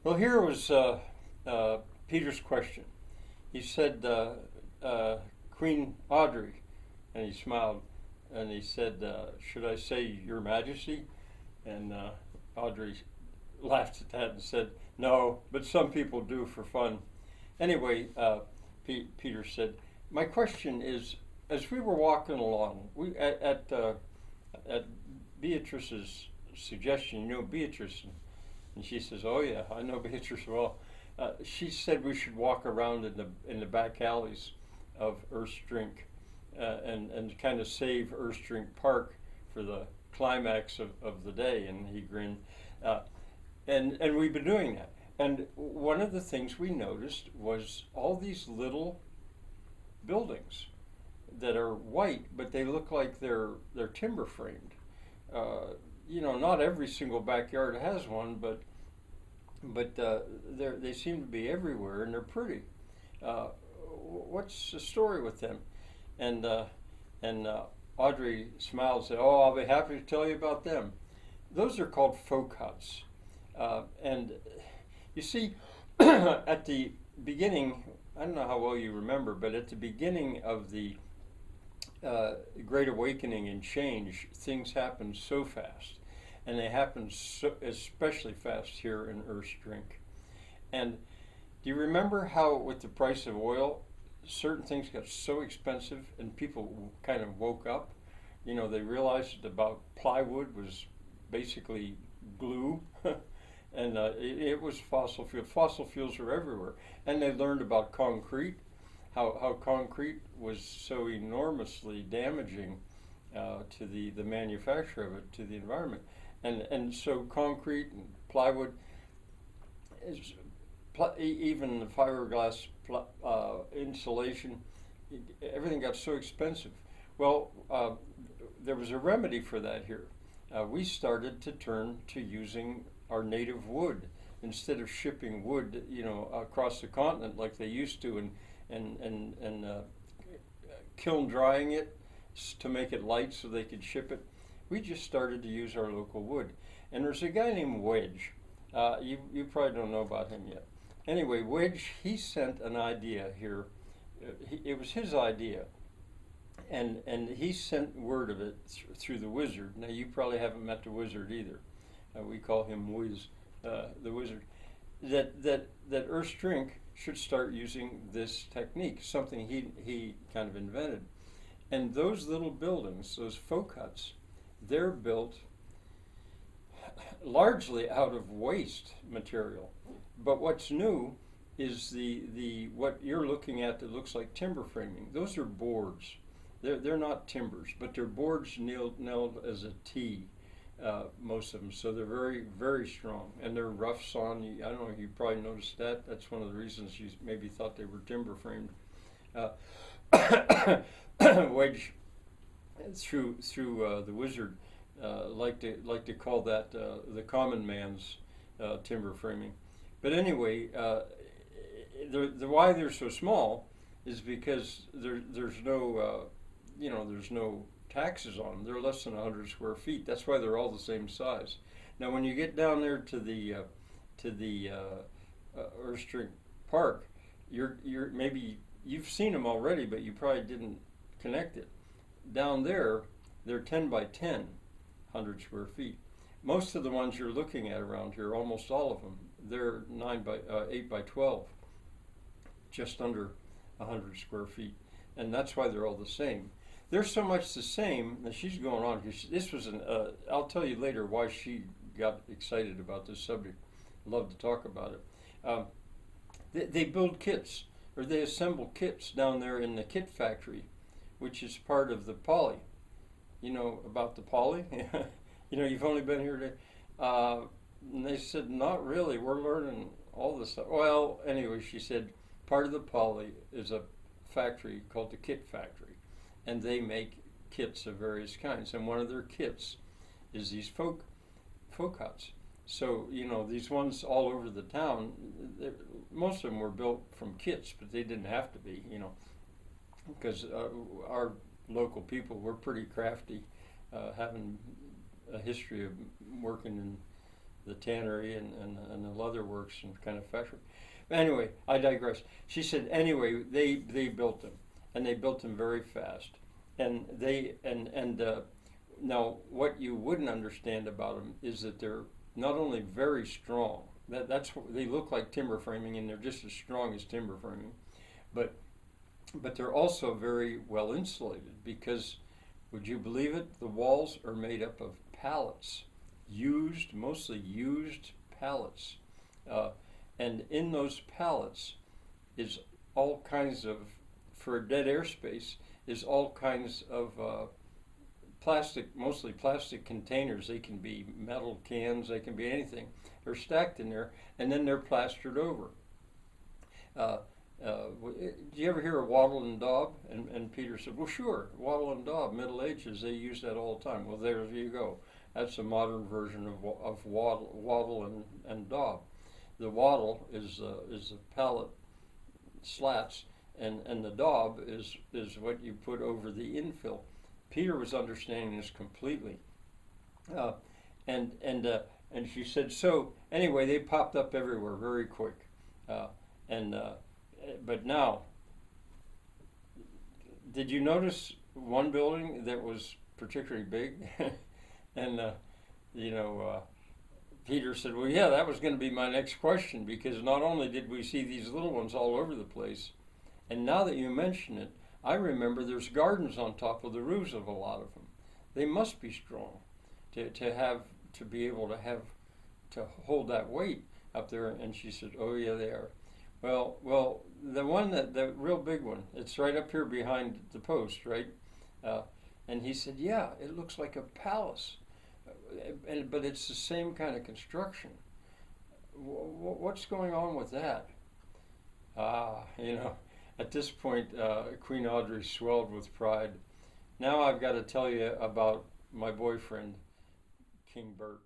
Well, here was Peter's question. He said, Queen Audrey, and he smiled, and he said, should I say Your Majesty? And Audrey laughed at that and said, no, but some people do for fun. Anyway, Peter said, my question is, as we were walking along, at Beatrice's suggestion, Beatrice, and she says, "Oh yeah, I know Beatrice well." She said we should walk around in the back alleys of Drink, and kind of save Drink Park for the climax of the day. And he grinned, and we've been doing that. And one of the things we noticed was all these little buildings that are white, but they look like they're timber framed. Not every single backyard has one, but they seem to be everywhere, and they're pretty. What's the story with them? And Audrey smiled and said, "Oh, I'll be happy to tell you about them. Those are called folk huts, and you see, at the beginning, I don't know how well you remember, but at the beginning of the Great Awakening and change, things happen so fast, and they happen especially fast here in Drink. And do you remember how, with the price of oil, certain things got so expensive, and people kind of woke up? They realized that about plywood was basically glue, and it was fossil fuel. Fossil fuels are everywhere, and they learned about concrete. How concrete was so enormously damaging to the manufacture of it, to the environment. And so concrete and plywood, even the fiberglass insulation, everything got so expensive. Well, there was a remedy for that here. We started to turn to using our native wood instead of shipping wood, across the continent like they used to, and kiln drying it to make it light so they could ship it. We just started to use our local wood. And there's a guy named Wedge. You probably don't know about him yet. Anyway, Wedge, he sent an idea here. It was his idea. And he sent word of it through the wizard. Now, you probably haven't met the wizard either. We call him Wiz, the wizard. That Drink should start using this technique, something he kind of invented. And those little buildings, those folk huts, they're built largely out of waste material. But what's new is the what you're looking at that looks like timber framing. Those are boards. They're not timbers, but they're boards nailed as a T. Most of them, so they're very, very strong, and they're rough sawn. I don't know if you probably noticed that. That's one of the reasons you maybe thought they were timber framed. Wedge, through the wizard, like to call that the common man's timber framing. But anyway, the why they're so small is because there's no there's no taxes on them. They're less than 100 square feet. That's why they're all the same size. Now, when you get down there to the Drink Park, you're maybe you've seen them already, but you probably didn't connect it. Down there, they're 10 by 10, 100 square feet. Most of the ones you're looking at around here, almost all of them, they're 8 by 12, just under 100 square feet, and that's why they're all the same. They're so much the same that she's going on. This was I'll tell you later why she got excited about this subject. Love to talk about it. They build kits, or they assemble kits down there in the kit factory, which is part of the Poly. You know about the Poly? You've only been here today. And they said, not really. We're learning all this stuff. Well, anyway, she said part of the Poly is a factory called the Kit Factory, and they make kits of various kinds. And one of their kits is these folk huts. So, these ones all over the town, most of them were built from kits, but they didn't have to be, because our local people were pretty crafty, having a history of working the tannery and the leather works and kind of factory. But anyway, I digress. She said, anyway, they built them, and they built them very fast. And now what you wouldn't understand about them is that they're not only very strong, that's what they look like timber framing, and they're just as strong as timber framing, but they're also very well insulated because, would you believe it, the walls are made up of pallets, mostly used pallets. And in those pallets is all kinds of, for a dead airspace, is all kinds of plastic, mostly plastic containers. They can be metal cans, they can be anything. They're stacked in there, and then they're plastered over. Do you ever hear of wattle and daub? And Peter said, well, sure, wattle and daub, Middle Ages, they use that all the time. Well, there you go. That's a modern version of wattle and daub. The wattle is the pallet slats, and the daub is what you put over the infill. Peter was understanding this completely, and she said, so anyway, they popped up everywhere very quick, but now, did you notice one building that was particularly big? And Peter said, well, yeah, that was going to be my next question, because not only did we see these little ones all over the place, and now that you mention it, I remember there's gardens on top of the roofs of a lot of them. They must be strong to be able to hold that weight up there. And she said, oh yeah, they are. Well, the real big one, it's right up here behind the post, right? And he said, yeah, it looks like a palace, but it's the same kind of construction. What's going on with that? At this point, Queen Audrey swelled with pride. Now I've got to tell you about my boyfriend, King Bert.